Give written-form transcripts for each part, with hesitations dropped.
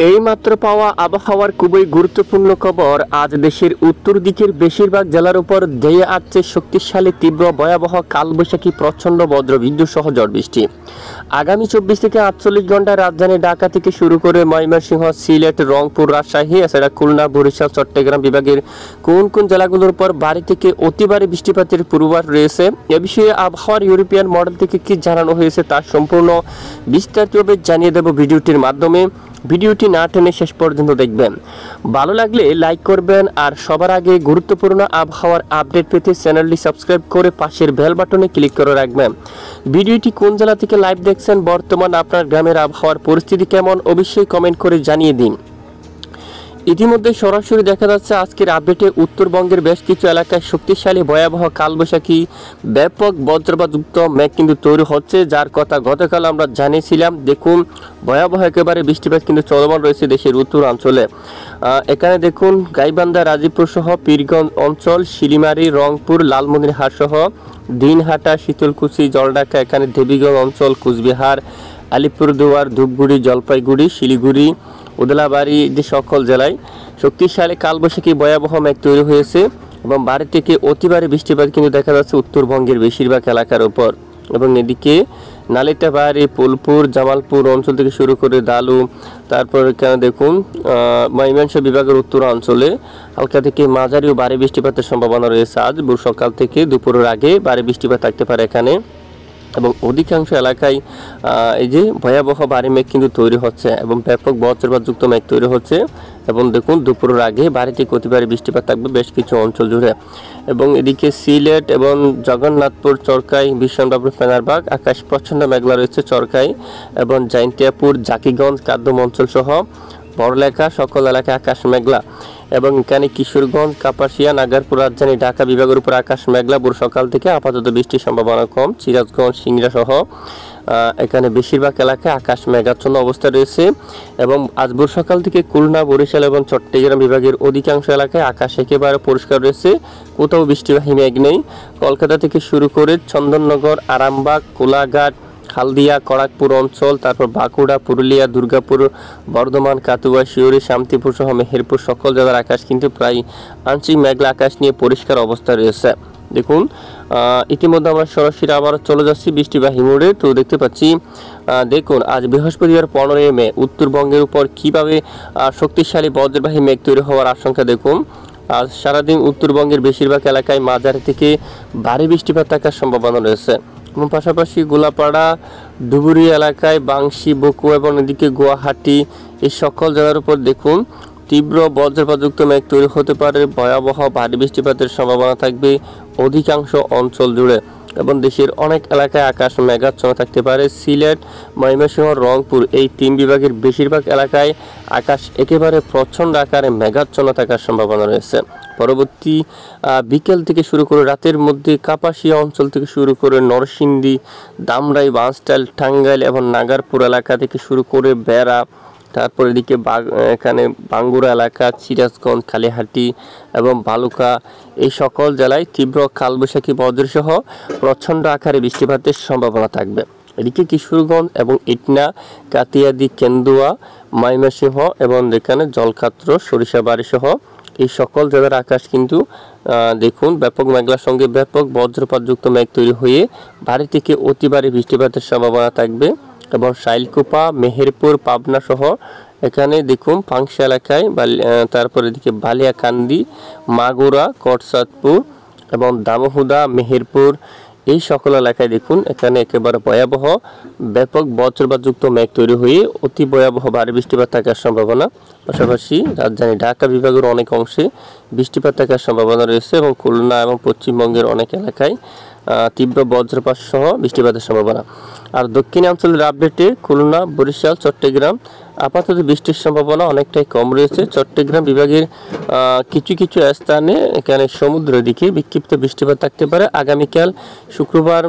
এই মাত্র পাওয়া আবহাওয়ার খুবই গুরুত্বপূর্ণ খবর। আজ দেশের উত্তর দিকের বেশিরভাগ জেলার উপর ধেয়ে আসছে শক্তিশালী তীব্র ভয়াবহ কালবৈশাখী প্রচণ্ড বজ্রবিদ্যুৎ সহ ঝড় বৃষ্টি। আগামী 24 থেকে 48 ঘন্টায় রাজধানী ঢাকা থেকে শুরু করে ময়মনসিংহ, সিলেট, রংপুর, রাজশাহী, এছাড়া খুলনা, বরিশাল, চট্টগ্রাম বিভাগের কোন কোন জেলাগুলোর উপর ভারী থেকে অতি ভারী বৃষ্টিপাতের পূর্বাভাস রয়েছে। এ বিষয়ে আবহাওয়ার ইউরোপিয়ান মডেল থেকে কি জানানো হয়েছে তার সম্পূর্ণ বিস্তারিতভাবে জানিয়ে দেব ভিডিওটির মাধ্যমে। ভিডিওটি না টেনে শেষ পর্যন্ত দেখবেন। ভালো লাগলে লাইক করবেন, আর সবার আগে গুরুত্বপূর্ণ আবহাওয়ার আপডেট পেতে চ্যানেলটি সাবস্ক্রাইব করে পাশের বেল বাটনে ক্লিক করে রাখবেন। ভিডিওটি কোন জেলা থেকে লাইভ দেখছেন, বর্তমান আপনার গ্রামের আবহাওয়ার পরিস্থিতি কেমন, অবশ্যই কমেন্ট করে জানিয়ে দিন। ইতিমধ্যে সরাসরি দেখা যাচ্ছে আজকের আপডেটে উত্তরবঙ্গের বেশ কিছু এলাকায় শক্তিশালী ভয়াবহ কালবৈশাখী ব্যাপক বজ্রপাতযুক্ত মেঘ কিন্তু তৈরি হচ্ছে, যার কথা গতকাল আমরা জানিয়েছিলাম। দেখুন, ভয়াবহ একেবারে বৃষ্টিপাত কিন্তু চলমান রয়েছে দেশের উত্তরাঞ্চলে। এখানে দেখুন গাইবান্ধা, রাজীবপুর সহ পীরগঞ্জ অঞ্চল, শিলিমারি, রংপুর, লালমনিরহাট সহ দিনহাটা, শীতলকুচি, জলঢাকা, এখানে দেবীগঞ্জ অঞ্চল, কুচবিহার, আলিপুরদুয়ার, ধূপগুড়ি, জলপাইগুড়ি, শিলিগুড়ি, উদলাবাড়ি, যে সকল জেলায় শক্তিশালী কালবৈশাখী ভয়াবহ মেঘ তৈরি হয়েছে এবং ভারী থেকে অতি ভারী বৃষ্টিপাত কিন্তু দেখা যাচ্ছে উত্তরবঙ্গের বেশিরভাগ এলাকার উপর। এবং এদিকে নালিতাবাড়ি, ফুলপুর, জামালপুর অঞ্চল থেকে শুরু করে দালু, তারপর এখানে দেখুন ময়মনসিংহ বিভাগের উত্তরাঞ্চলে হালকা থেকে মাঝারি ও ভারী বৃষ্টিপাতের সম্ভাবনা রয়েছে। আজ ভোর সকাল থেকে দুপুরের আগে ভারী বৃষ্টিপাত থাকতে পারে এখানে, এবং অধিকাংশ এলাকায় এই যে ভয়াবহ ভারী মেঘ কিন্তু তৈরি হচ্ছে এবং ব্যাপক বজ্রপাতযুক্ত মেঘ তৈরি হচ্ছে। এবং দেখুন দুপুরের আগে ভারী থেকে অতি ভারী বৃষ্টিপাত থাকবে বেশ কিছু অঞ্চল জুড়ে। এবং এদিকে সিলেট এবং জগন্নাথপুর, চরকাই, বিশ্বনাথপুর, ফেনারবাগ আকাশ প্রচণ্ড মেঘলা রয়েছে। চরকাই এবং জাইন্তিয়াপুর, জাকিগঞ্জ, কাদ্দম অঞ্চল সহ বড়লেখা সকল এলাকায় আকাশ মেঘলা। এবং এখানে কিশোরগঞ্জ, কাপাসিয়া, নাগারপুর, রাজধানী ঢাকা বিভাগের উপর আকাশ মেঘলা। ভোর সকাল থেকে আপাতত বৃষ্টির সম্ভাবনা কম। সিরাজগঞ্জ, সিংড়া সহ এখানে বেশিরভাগ এলাকায় আকাশ মেঘাচ্ছন্ন অবস্থা রয়েছে। এবং আজ ভোর সকাল থেকে খুলনা, বরিশাল এবং চট্টগ্রাম বিভাগের অধিকাংশ এলাকায় আকাশ একেবারে পরিষ্কার রয়েছে, কোথাও বৃষ্টিবাহী মেঘ নেই। কলকাতা থেকে শুরু করে চন্দননগর, আরামবাগ, কোলাঘাট, হালদিয়া, খড়গপুর অঞ্চল, তারপর বাঁকুড়া, পুরুলিয়া, দুর্গাপুর, বর্ধমান, কাতুয়া, শিউরি, শান্তিপুর সহ মেহেরপুর সকল জায়গার আকাশ কিন্তু প্রায় আংশিক মেঘলা আকাশ নিয়ে পরিষ্কার অবস্থা রয়েছে। দেখুন ইতিমধ্যে আমরা সরাসরি আবার চলে যাচ্ছি বৃষ্টিবাহী মোড়ে। তো দেখতে পাচ্ছি দেখুন আজ বৃহস্পতিবার 15 মে উত্তরবঙ্গের উপর কীভাবে শক্তিশালী বজ্রবাহী মেঘ তৈরি হওয়ার আশঙ্কা। দেখুন আজ সারাদিন উত্তরবঙ্গের বেশিরভাগ এলাকায় মাঝারি থেকে ভারী বৃষ্টিপাত থাকার সম্ভাবনা রয়েছে। এবং পাশাপাশি গোলাপাড়া, ধুবুরি এলাকায় বাংশি, বকু এবং এদিকে গুয়াহাটি এই সকল জায়গার উপর দেখুন তীব্র বজ্রপাতযুক্ত মেঘ তৈরি হতে পারে। ভয়াবহ ভারী বৃষ্টিপাতের সম্ভাবনা থাকবে অধিকাংশ অঞ্চল জুড়ে এবং দেশের অনেক এলাকায় আকাশ মেঘাচ্ছন্ন থাকতে পারে। সিলেট, ময়মনসিংহ, রংপুর এই তিন বিভাগের বেশিরভাগ এলাকায় আকাশ একেবারে প্রচণ্ড আকারে মেঘাচ্ছন্ন থাকার সম্ভাবনা রয়েছে। পরবর্তী বিকেল থেকে শুরু করে রাতের মধ্যে কাপাসিয়া অঞ্চল থেকে শুরু করে নরসিংদী, দামরাই, বাঁশটাইল, টাঙ্গাইল এবং নাগারপুর এলাকা থেকে শুরু করে বেড়া, তারপর এদিকে এখানে বাঙ্গুরা এলাকা, সিরাজগঞ্জ, কালিহাটি এবং বালুকা এই সকল জেলায় তীব্র কালবৈশাখী বজ্রসহ প্রচণ্ড আকারে বৃষ্টিপাতের সম্ভাবনা থাকবে। এদিকে কিশোরগঞ্জ এবং ইটনা, কাতিয়াদি, কেন্দুয়া, ময়মনসিংহ এবং এখানে জলকাত্র, সরিষাবাড়ি সহ এই সকল জেলার আকাশ কিন্তু দেখুন ব্যাপক মেঘলার সঙ্গে ব্যাপক বজ্রপাতযুক্ত মেঘ তৈরি হয়ে ভারী থেকে অতি ভারী বৃষ্টিপাতের সম্ভাবনা থাকবে। এবং শাইলকুপা, মেহেরপুর, পাবনা সহ এখানে দেখুন পাংশা এলাকায়, তারপর এদিকে বালিয়াকান্দি, মাগুরা, কটসাদপুর এবং দামোহুদা, মেহেরপুর এই সকল এলাকায় দেখুন এখানে একেবারে ভয়াবহ ব্যাপক বজ্রপাতযুক্ত মেঘ তৈরি হয়ে অতি ভয়াবহ ভারী বৃষ্টিপাত থাকার সম্ভাবনা। পাশাপাশি রাজধানী ঢাকা বিভাগের অনেক অংশে বৃষ্টিপাত থাকার সম্ভাবনা রয়েছে এবং খুলনা এবং পশ্চিমবঙ্গের অনেক এলাকায় তীব্র বজ্রপাত সহ বৃষ্টিপাতের সম্ভাবনা। আর দক্ষিণাঞ্চলের আপডেটে খুলনা, বরিশাল, চট্টগ্রাম আপাতত বৃষ্টির সম্ভাবনা অনেকটাই কম রয়েছে। চট্টগ্রাম বিভাগের কিছু কিছু স্থানে এখানে সমুদ্রের দিকে বিক্ষিপ্ত বৃষ্টিপাত থাকতে পারে। আগামীকাল শুক্রবার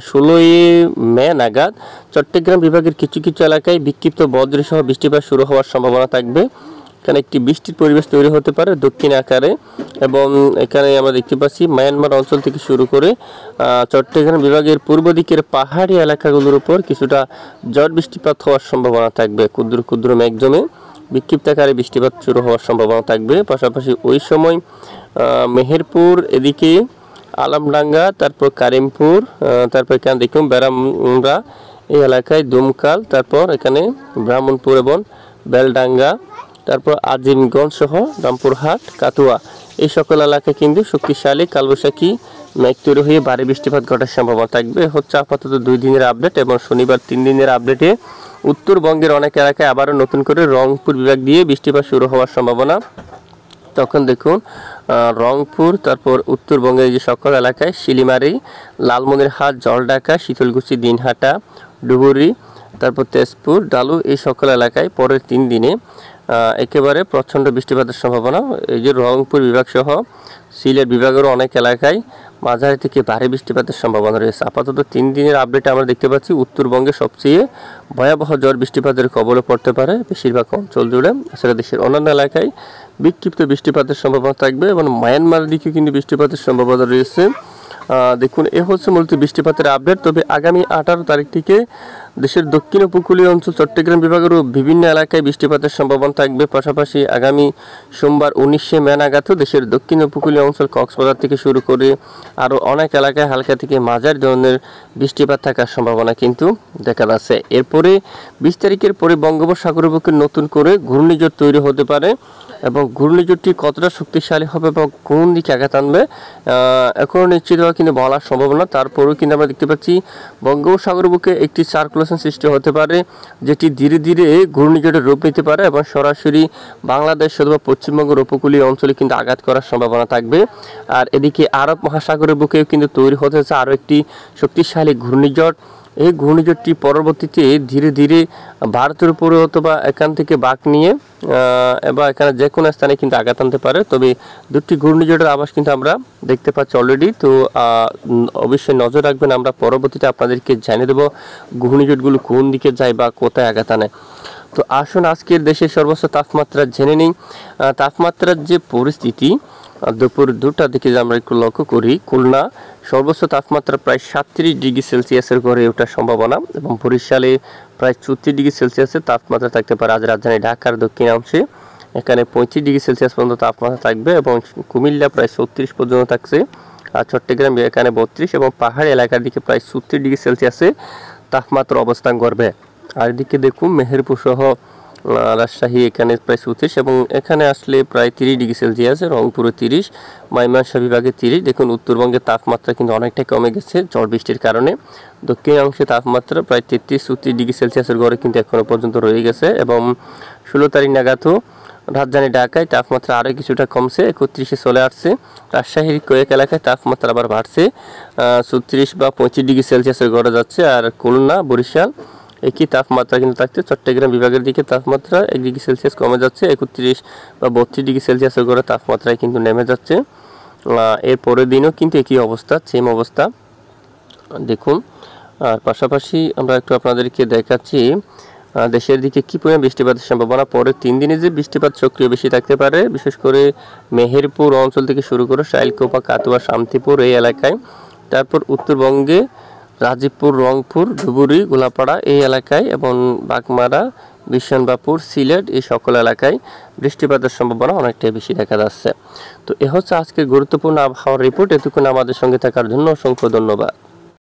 16 মে নাগাদ চট্টগ্রাম বিভাগের কিছু কিছু এলাকায় বিক্ষিপ্ত বজ্রসহ বৃষ্টিপাত শুরু হওয়ার সম্ভাবনা থাকবে। এখানে একটি বৃষ্টির পরিবেশ তৈরি হতে পারে দক্ষিণ আকারে। এবং এখানে আমরা দেখতে পাচ্ছি মায়ানমার অঞ্চল থেকে শুরু করে চট্টগ্রাম বিভাগের পূর্ব দিকের পাহাড়ি এলাকাগুলোর উপর কিছুটা ঝড় বৃষ্টিপাত হওয়ার সম্ভাবনা থাকবে। ক্ষুদ্র ক্ষুদ্র মেঘ জমে বিক্ষিপ্ত আকারে বৃষ্টিপাত শুরু হওয়ার সম্ভাবনা থাকবে। পাশাপাশি ওই সময় মেহেরপুর, এদিকে আলমডাঙ্গা, তারপর কারিমপুর, তারপর এখানে দেখুন বেড়ামরা এই এলাকায়, দুমকাল, তারপর এখানে ব্রাহ্মণপুর এবং বেলডাঙ্গা, তারপর আজিমগঞ্জ সহ রামপুরহাট, কাতুয়া এই সকল এলাকায় কিন্তু শক্তিশালী কালবৈশাখী মেঘ তৈরি হয়ে ভারী বৃষ্টিপাত ঘটার সম্ভাবনা থাকবে। হচ্ছে আপাতত 2 দিনের আপডেট, এবং শনিবার 3 দিনের আপডেটে উত্তরবঙ্গের অনেক এলাকায় আবারও নতুন করে রংপুর বিভাগ দিয়ে বৃষ্টিপাত শুরু হওয়ার সম্ভাবনা। তখন দেখুন রংপুর, তারপর উত্তরবঙ্গের যে সকল এলাকায় শিলিমারি, লালমনিরহাট, জলঢাকা, শীতলকুচি, দিনহাটা, ডুবুরি, তারপর তেজপুর, ডালু এই সকল এলাকায় পরের 3 দিনে একেবারে প্রচণ্ড বৃষ্টিপাতের সম্ভাবনা। এই যে রংপুর বিভাগ সহ সিলেট বিভাগেরও অনেক এলাকায় মাঝারি থেকে ভারী বৃষ্টিপাতের সম্ভাবনা রয়েছে। আপাতত 3 দিনের আপডেটে আমরা দেখতে পাচ্ছি উত্তরবঙ্গে সবচেয়ে ভয়াবহ ঝড় বৃষ্টিপাতের কবলে পড়তে পারে বেশিরভাগ অঞ্চল জুড়ে। এছাড়া দেশের অন্যান্য এলাকায় বিক্ষিপ্ত বৃষ্টিপাতের সম্ভাবনা থাকবে, এবং মায়ানমারের দিকে কিন্তু বৃষ্টিপাতের সম্ভাবনা রয়েছে। দেখুন এ হচ্ছে মূলত বৃষ্টিপাতের আপডেট। তবে আগামী 18 তারিখ থেকে দেশের দক্ষিণ উপকূলীয় অঞ্চল চট্টগ্রাম বিভাগেরও বিভিন্ন এলাকায় বৃষ্টিপাতের সম্ভাবনা থাকবে। পাশাপাশি আগামী সোমবার 19 মে নাগাদও দেশের দক্ষিণ উপকূলীয় অঞ্চল কক্সবাজার থেকে শুরু করে আরও অনেক এলাকায় হালকা থেকে মাঝারি ধরনের বৃষ্টিপাত থাকার সম্ভাবনা কিন্তু দেখা যাচ্ছে। এরপরে 20 তারিখের পরে বঙ্গোপসাগরের বুকে নতুন করে ঘূর্ণিঝড় তৈরি হতে পারে, এবং ঘূর্ণিঝড়টি কতটা শক্তিশালী হবে বা কোন দিকে আঘাত আনবে এখনও নিশ্চিতভাবে কিন্তু বলার সম্ভাবনা। তারপরেও কিন্তু আমরা দেখতে পাচ্ছি বঙ্গোপসাগরের বুকে একটি সার্কুলেশন সৃষ্টি হতে পারে, যেটি ধীরে ধীরে ঘূর্ণিঝড়ের রূপ নিতে পারে এবং সরাসরি বাংলাদেশ অথবা পশ্চিমবঙ্গের উপকূলীয় অঞ্চলে কিন্তু আঘাত করার সম্ভাবনা থাকবে। আর এদিকে আরব মহাসাগরের বুকেও কিন্তু তৈরি হতে হচ্ছে আরও একটি শক্তিশালী ঘূর্ণিঝড়। এই ঘূর্ণিঝড়টি পরবর্তীতে ধীরে ধীরে ভারতের উপরে অথবা এখান থেকে বাঁক নিয়ে বা এখানে যে কোনো স্থানে কিন্তু আঘাত আনতে পারে। তবে 2টি ঘূর্ণিঝড়ের আভাস কিন্তু আমরা দেখতে পাচ্ছি অলরেডি। তো অবশ্যই নজর রাখবেন, আমরা পরবর্তীতে আপনাদেরকে জানিয়ে দেবো ঘূর্ণিঝড়গুলো কোন দিকে যায় বা কোথায় আঘাত আনে। তো আসুন আজকের দেশের সর্বোচ্চ তাপমাত্রা জেনে নিই। তাপমাত্রার যে পরিস্থিতি দুপুর 2টার দিকে আমরা একটু লক্ষ্য করি, খুলনা সর্বোচ্চ তাপমাত্রা প্রায় 37 ডিগ্রি সেলসিয়াসের ঘরে ওঠার সম্ভাবনা, এবং বরিশালে প্রায় 34 ডিগ্রি সেলসিয়াসের তাপমাত্রা থাকতে পারে। আজ রাজধানী ঢাকার দক্ষিণাংশে এখানে 35 ডিগ্রি সেলসিয়াস পর্যন্ত তাপমাত্রা থাকবে, এবং কুমিল্লা প্রায় 36 পর্যন্ত থাকছে, আর চট্টগ্রাম এখানে 32, এবং পাহাড়ি এলাকার দিকে প্রায় 37 ডিগ্রি সেলসিয়াসে তাপমাত্রা অবস্থান করবে। আর এদিকে দেখুন মেহেরপুর সহ রাজশাহী এখানে প্রায় 34, এবং এখানে আসলে প্রায় 30 ডিগ্রি সেলসিয়াস, রংপুরে 30, ময়মনসিংহ বিভাগে 30। দেখুন উত্তরবঙ্গের তাপমাত্রা কিন্তু অনেকটাই কমে গেছে ঝড় বৃষ্টির কারণে। দক্ষিণাংশে তাপমাত্রা প্রায় 33-34 ডিগ্রি সেলসিয়াসের ঘরে কিন্তু এখনও পর্যন্ত রয়ে গেছে, এবং 16 তারিখ নাগাদও রাজধানী ঢাকায় তাপমাত্রা আরও কিছুটা কমছে, 31-এ চলে আসছে। রাজশাহীর কয়েক এলাকায় তাপমাত্রা আবার বাড়ছে, 34 বা 35 ডিগ্রি সেলসিয়াসের ঘরে যাচ্ছে। আর খুলনা, বরিশাল একই তাপমাত্রা কিন্তু থাকছে। চট্টগ্রাম বিভাগের দিকে তাপমাত্রা 1 ডিগ্রি সেলসিয়াস কমে যাচ্ছে, 31 বা 32 ডিগ্রি সেলসিয়াসের ঘরে তাপমাত্রায় কিন্তু নেমে যাচ্ছে। এর পরের দিনও কিন্তু একই অবস্থা, সেম অবস্থা দেখুন। আর পাশাপাশি আমরা একটু আপনাদেরকে দেখাচ্ছি দেশের দিকে কী পরিমাণ বৃষ্টিপাতের সম্ভাবনা। পরের 3 দিনে যে বৃষ্টিপাত সক্রিয় বেশি থাকতে পারে, বিশেষ করে মেহেরপুর অঞ্চল থেকে শুরু করে শাইলকোপা, কাতুয়া, শান্তিপুর এই এলাকায়। তারপর উত্তরবঙ্গে রাজীবপুর, রংপুর, ধুবুরি, গোলাপাড়া এই এলাকায়, এবং বাগমারা, বিশনবাপুর, সিলেট এই সকল এলাকায় বৃষ্টিপাতের সম্ভাবনা অনেকটাই বেশি দেখা যাচ্ছে। তো এ হচ্ছে আজকের গুরুত্বপূর্ণ আবহাওয়ার রিপোর্ট। এতক্ষণ আমাদের সঙ্গে থাকার জন্য অসংখ্য ধন্যবাদ।